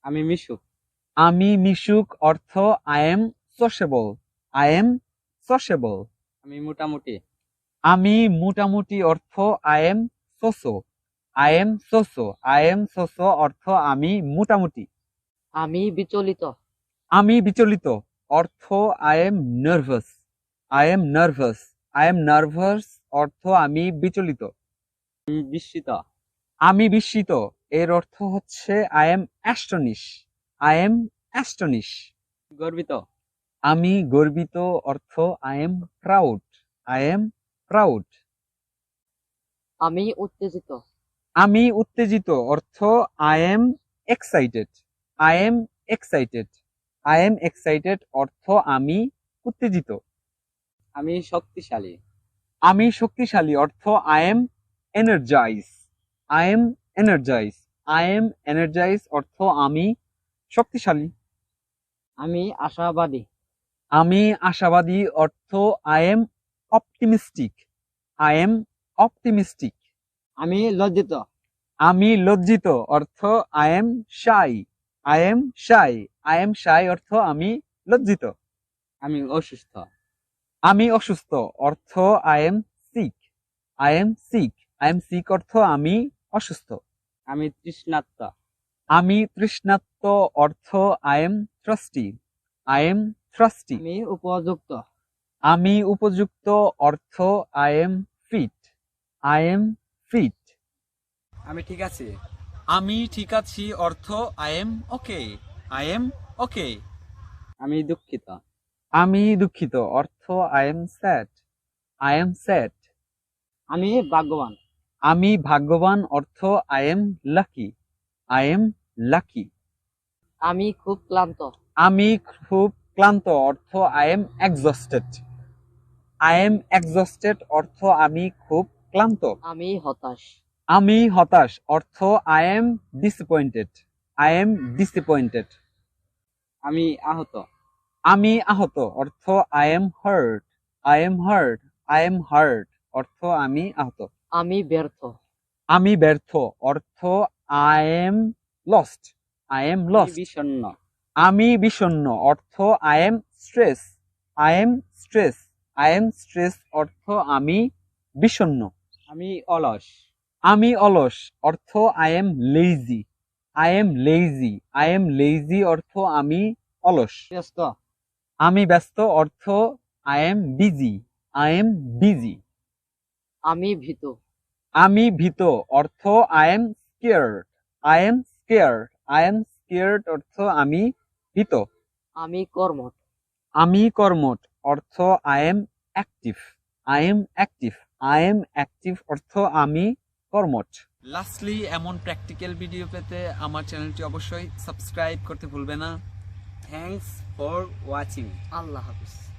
আমি মিশুক। আমি মিশুক অর্থ I am sociable. I am sociable. আমি মোটামুটি। আমি মোটামুটি অর্থ I am so so. I am so so. I am so so অর্থ আমি মোটামুটি। আমি বিচলিত। আমি বিচলিত অর্থ I am nervous. I am nervous. I am nervous অর্থ আমি বিচলিত। আমি বিস্মিত। আমি বিস্মিত এর অর্থ হচ্ছে I am astonish. I am astonish. গর্বিত। আমি গর্বিত অর্থ I am proud. I am proud. আমি উত্তেজিত। আমি উত্তেজিত অর্থ I am excited. I am excited. I am excited অর্থ আমি উত্তেজিত। আমি শক্তিশালী। আমি শক্তিশালী অর্থ I M energize. I am energize. I am energize অর্থ আমি শক্তিশালী। আমি আশাবাদী। আমি আশাবাদী অর্থ I M optimistic. I am optimistic. আমি লজ্জিত। আমি লজ্জিত অর্থ I am shy. I am shy. I am shy অর্থ আমি লজ্জিত। আমি অসুস্থ। আমি অসুস্থ অর্থ I am sick. I am sick. I am sick অর্থ আমি অসুস্থ। আমি তৃষ্ণার্ত। আমি তৃষ্ণার্ত অর্থ I am thirsty. I am thirsty. আমি উপযুক্ত। আমি উপযুক্ত অর্থ I am fit. I am fit. আমি ঠিক আছি। আমি ঠিক আছি অর্থ I am okay. I am okay. আমি দুঃখিত। আমি দুঃখিত অর্থ I am sad. I am sad. আমি ভাগ্যবান। আমি ভাগ্যবান অর্থ I M lucky. I am lucky. আমি খুব ক্লান্ত। আমি খুব ক্লান্ত অর্থ I M exhausted. I am exhausted অর্থ আমি খুব ক্লান্ত। আমি হতাশ। আমি হতাশ অর্থ I M disappointed. I am disappointed. আমি আহত। আমি আহত অর্থ I M heart. I am heart. I am heart অর্থ আমি আহত। আমি ব্যর্থ। আমি ব্যর্থ অর্থ I M lost. I am আমি লস্ট। বিষণ্ণ। আমি বিষণ্ণ অর্থ I M stress. I am stress. I am stress অর্থ আমি বিষণ্ণ। আমি অলস। আমি অলস অর্থ I M lazy. I am lazy. I am lazy অর্থ আমি অলস। ব্যস্ত। আমি ব্যস্ত অর্থ I am busy. I am busy. আমি ভীত। আমি ভীত অর্থ I M scared. I am scared. I am scared অর্থ আমি ভীত। আমি কর্মঠ। আমি কর্মঠ অর্থ I M active. I am active. I am active অর্থ আমি কর্মঠ। লাস্টলি এমন প্র্যাকটিক্যাল ভিডিও পেতে আমার চ্যানেলটি অবশ্যই সাবস্ক্রাইব করতে ভুলবে না। Thanks for watching. Allah Hafiz.